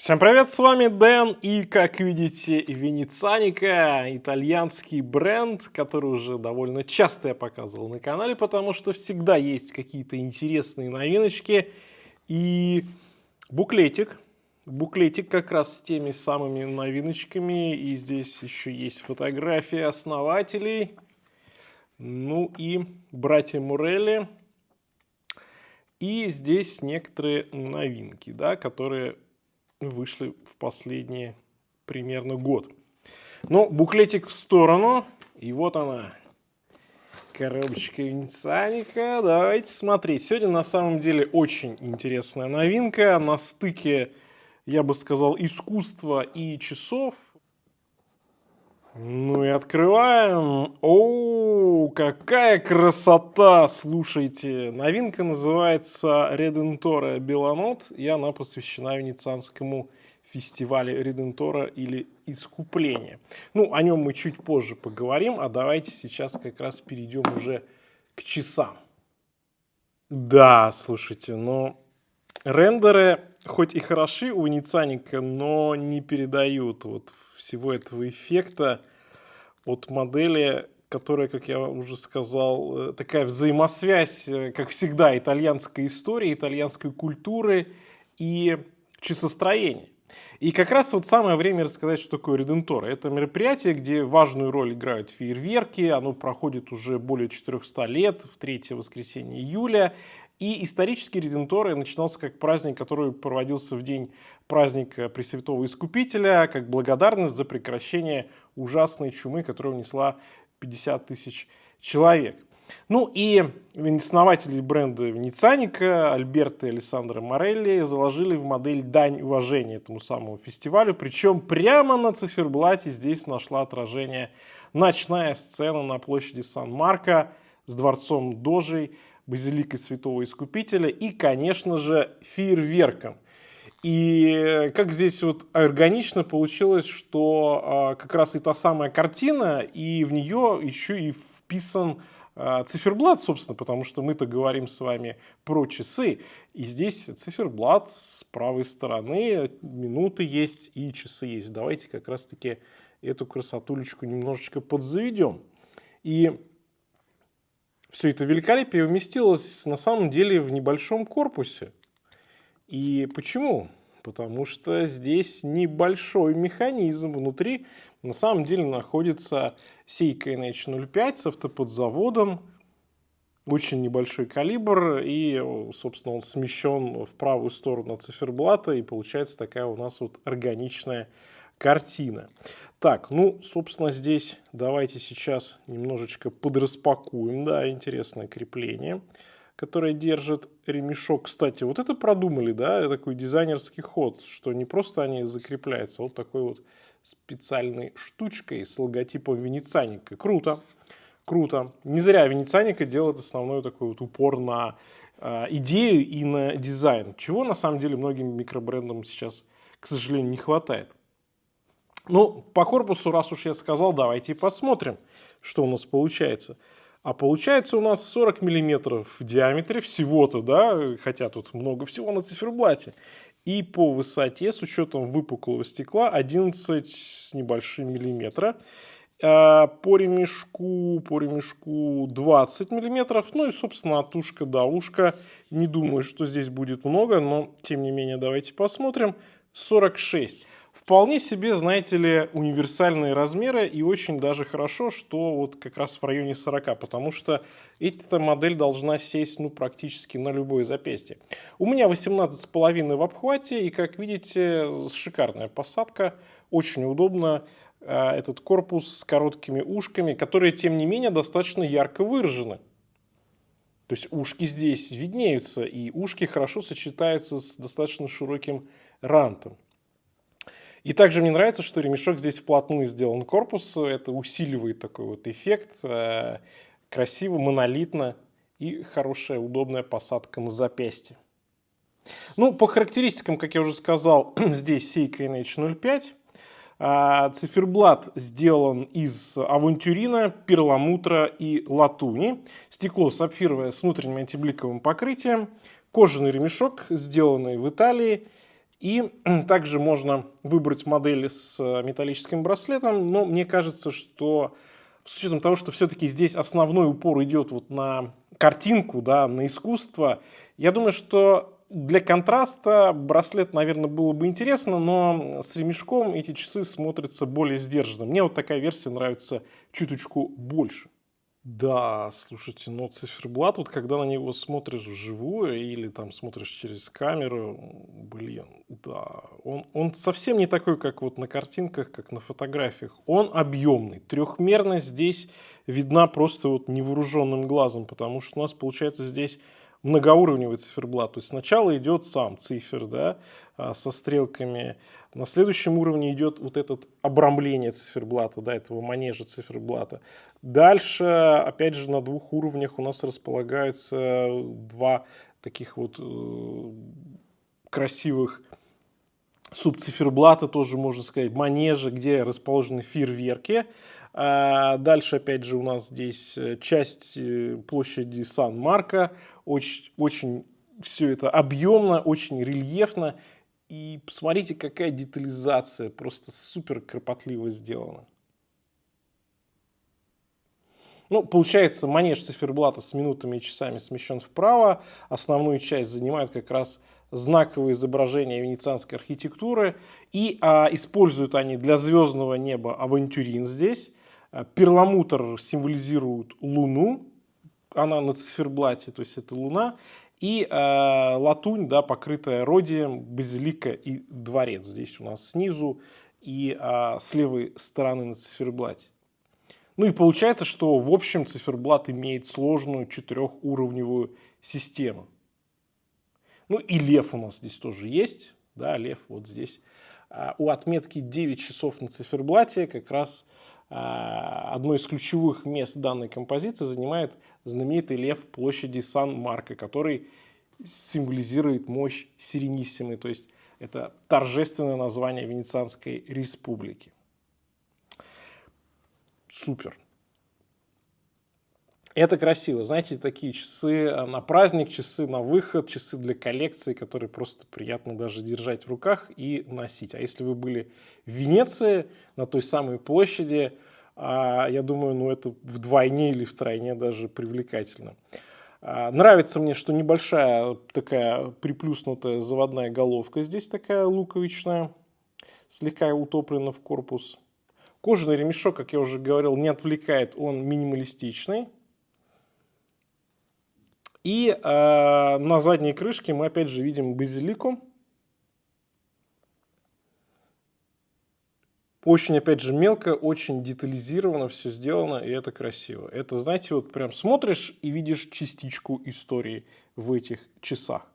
Всем привет, с вами Дэн, и как видите, Венецианика, итальянский бренд, который уже довольно часто я показывал на канале, потому что всегда есть какие-то интересные новиночки, и буклетик, буклетик как раз с теми самыми новиночками, и здесь еще есть фотографии основателей, ну и братья Мурелли, и здесь некоторые новинки, да, которые вышли в последний примерно год. Ну, буклетик в сторону. И вот она. Коробочка Венецианика. Давайте смотреть. Сегодня на самом деле очень интересная новинка. На стыке, я бы сказал, искусства и часов. Ну и открываем. О, какая красота! Слушайте, новинка называется Redentore Беланот, и она посвящена венецианскому фестивалю Редентора или Искупления. Ну, о нем мы чуть позже поговорим, а давайте сейчас как раз перейдем уже к часам. Да, слушайте, но рендеры хоть и хороши у Венецианика, но не передают вот всего этого эффекта от модели, которая, как я уже сказал, такая взаимосвязь, как всегда, итальянской истории, итальянской культуры и часостроения. И как раз вот самое время рассказать, что такое Редентора. Это мероприятие, где важную роль играют фейерверки. Оно проходит уже более 400 лет, в третье воскресенье июля. И исторически Редентора начинался как праздник, который проводился в день праздника Пресвятого Искупителя, как благодарность за прекращение ужасной чумы, которая унесла 50 тысяч человек. Ну и основатели бренда Венецианика Альберто и Алессандро Морелли заложили в модель дань уважения этому самому фестивалю, причем прямо на циферблате здесь нашла отражение ночная сцена на площади Сан-Марко с дворцом Дожей, базиликой Святого Искупителя и, конечно же, фейерверком. И как здесь вот органично получилось, что как раз и та самая картина, и в нее еще и вписан циферблат, собственно, потому что мы-то говорим с вами про часы, и здесь циферблат с правой стороны, минуты есть и часы есть. Давайте как раз-таки эту красотулечку немножечко подзаведем. И все это великолепие уместилось на самом деле в небольшом корпусе. И почему? Потому что здесь небольшой механизм. Внутри на самом деле находится Seiko NH05 с автоподзаводом. Очень небольшой калибр. И, собственно, он смещен в правую сторону циферблата. И получается такая у нас вот органичная картина. Так, ну, собственно, здесь давайте сейчас немножечко подраспакуем. Да, интересное крепление, которая держит ремешок. Кстати, вот это продумали, да, такой дизайнерский ход, что не просто они закрепляются, а вот такой вот специальной штучкой с логотипом Венецианика. Круто, круто. Не зря Венецианика делает основной такой вот упор на идею и на дизайн, чего на самом деле многим микробрендам сейчас, к сожалению, не хватает. Ну, по корпусу, раз уж я сказал, давайте посмотрим, что у нас получается. А получается у нас 40 миллиметров в диаметре всего-то, да, хотя тут много всего на циферблате. И по высоте, с учетом выпуклого стекла, 11 с небольшим миллиметра. По ремешку 20 миллиметров. Ну и, собственно, от ушка до ушка. Не думаю, что здесь будет много, но, тем не менее, давайте посмотрим. 46. Вполне себе, знаете ли, универсальные размеры, и очень даже хорошо, что вот как раз в районе 40, потому что эта модель должна сесть ну, практически на любое запястье. У меня 18,5 в обхвате, и как видите, шикарная посадка, очень удобно. Этот корпус с короткими ушками, которые, тем не менее, достаточно ярко выражены. То есть ушки здесь виднеются, и ушки хорошо сочетаются с достаточно широким рантом. И также мне нравится, что ремешок здесь вплотную сделан к корпусу. Это усиливает такой вот эффект. Красиво, монолитно и хорошая, удобная посадка на запястье. Ну, по характеристикам, как я уже сказал, здесь Seiko NH05. Циферблат сделан из авантюрина, перламутра и латуни. Стекло сапфировое с внутренним антибликовым покрытием. Кожаный ремешок, сделанный в Италии. И также можно выбрать модель с металлическим браслетом, но мне кажется, что с учетом того, что все-таки здесь основной упор идет вот на картинку, да, на искусство, я думаю, что для контраста браслет, наверное, было бы интересно, но с ремешком эти часы смотрятся более сдержанно. Мне вот такая версия нравится чуточку больше. Да, слушайте, но циферблат, вот когда на него смотришь вживую или там смотришь через камеру, блин, да, он совсем не такой, как вот на картинках, как на фотографиях. Он объемный. Трехмерность здесь видна просто вот невооруженным глазом, потому что у нас получается здесь многоуровневый циферблат. То есть сначала идет сам цифер, да, со стрелками. На следующем уровне идет вот это обрамление циферблата, да, этого манежа циферблата. Дальше, опять же, на двух уровнях у нас располагаются два таких вот красивых субциферблата, тоже можно сказать, манежа, где расположены фейерверки. Дальше, опять же, у нас здесь часть площади Сан-Марко. Очень, очень все это объемно, очень рельефно. И посмотрите, какая детализация, просто супер кропотливо сделана. Ну, получается, манеж циферблата с минутами и часами смещен вправо. Основную часть занимают как раз знаковые изображения венецианской архитектуры. И используют они для звездного неба авантюрин здесь. Перламутр символизирует Луну. Она на циферблате, то есть это Луна. И латунь, да, покрытая родием, базилика и дворец. Здесь у нас снизу и с левой стороны на циферблате. Ну и получается, что в общем циферблат имеет сложную четырехуровневую систему. Ну и лев у нас здесь тоже есть. Да, лев вот здесь. У отметки 9 часов на циферблате как раз одно из ключевых мест данной композиции занимает знаменитый лев площади Сан-Марко, который символизирует мощь Серениссимы, то есть это торжественное название Венецианской республики. Супер. Это красиво. Знаете, такие часы на праздник, часы на выход, часы для коллекции, которые просто приятно даже держать в руках и носить. А если вы были в Венеции, на той самой площади, я думаю, ну это вдвойне или втройне даже привлекательно. Нравится мне, что небольшая такая приплюснутая заводная головка здесь такая луковичная, слегка утоплена в корпус. Кожаный ремешок, как я уже говорил, не отвлекает, он минималистичный. И на задней крышке мы опять же видим базилику. Очень, опять же, мелко, очень детализировано все сделано, и это красиво. Это, знаете, вот прям смотришь и видишь частичку истории в этих часах.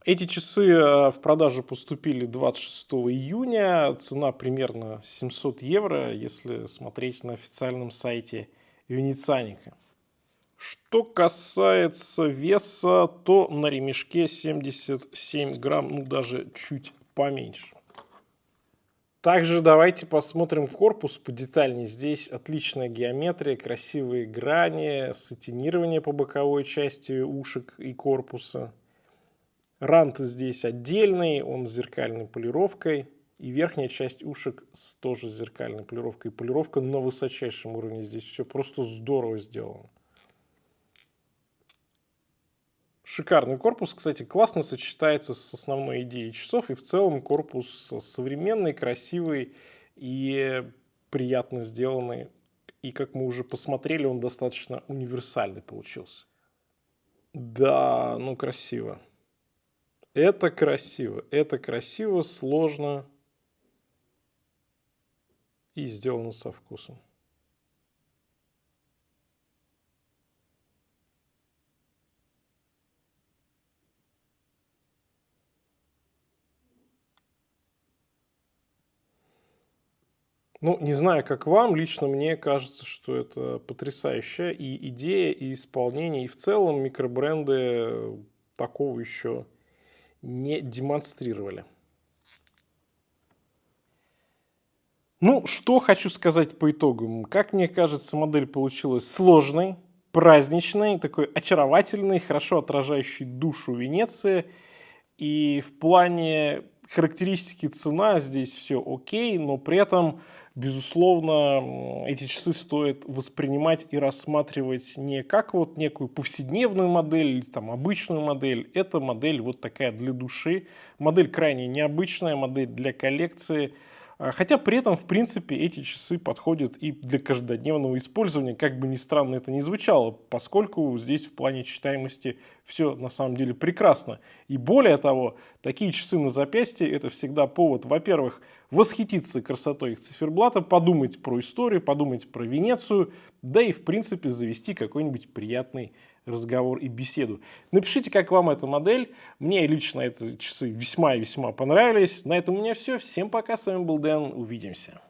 Эти часы в продажу поступили 26 июня. Цена примерно 700 евро, если смотреть на официальном сайте Венецианика. Что касается веса, то на ремешке 77 грамм, ну даже чуть поменьше. Также давайте посмотрим корпус подетальнее. Здесь отличная геометрия, красивые грани, сатинирование по боковой части ушек и корпуса. Рант здесь отдельный, он с зеркальной полировкой. И верхняя часть ушек тоже с зеркальной полировкой. Полировка на высочайшем уровне. Здесь все просто здорово сделано. Шикарный корпус, кстати, классно сочетается с основной идеей часов. И в целом корпус современный, красивый и приятно сделанный. И как мы уже посмотрели, он достаточно универсальный получился. Да, ну красиво. Это красиво, сложно и сделано со вкусом. Ну, не знаю, как вам, лично мне кажется, что это потрясающая и идея, и исполнение, и в целом микробренды такого еще не демонстрировали. Ну, что хочу сказать по итогам. Как мне кажется, модель получилась сложной, праздничной, такой очаровательной, хорошо отражающей душу Венеции. И в плане характеристики, цена, здесь все окей, но при этом, безусловно, эти часы стоит воспринимать и рассматривать не как вот некую повседневную модель или там обычную модель. Это модель вот такая для души, модель крайне необычная, модель для коллекции. Хотя при этом, в принципе, эти часы подходят и для каждодневного использования, как бы ни странно это ни звучало, поскольку здесь в плане читаемости все на самом деле прекрасно. И более того, такие часы на запястье – это всегда повод, во-первых, восхититься красотой их циферблата, подумать про историю, подумать про Венецию, да и, в принципе, завести какой-нибудь приятный разговор и беседу. Напишите, как вам эта модель. Мне лично эти часы весьма и весьма понравились. На этом у меня все. Всем пока. С вами был Дэн. Увидимся.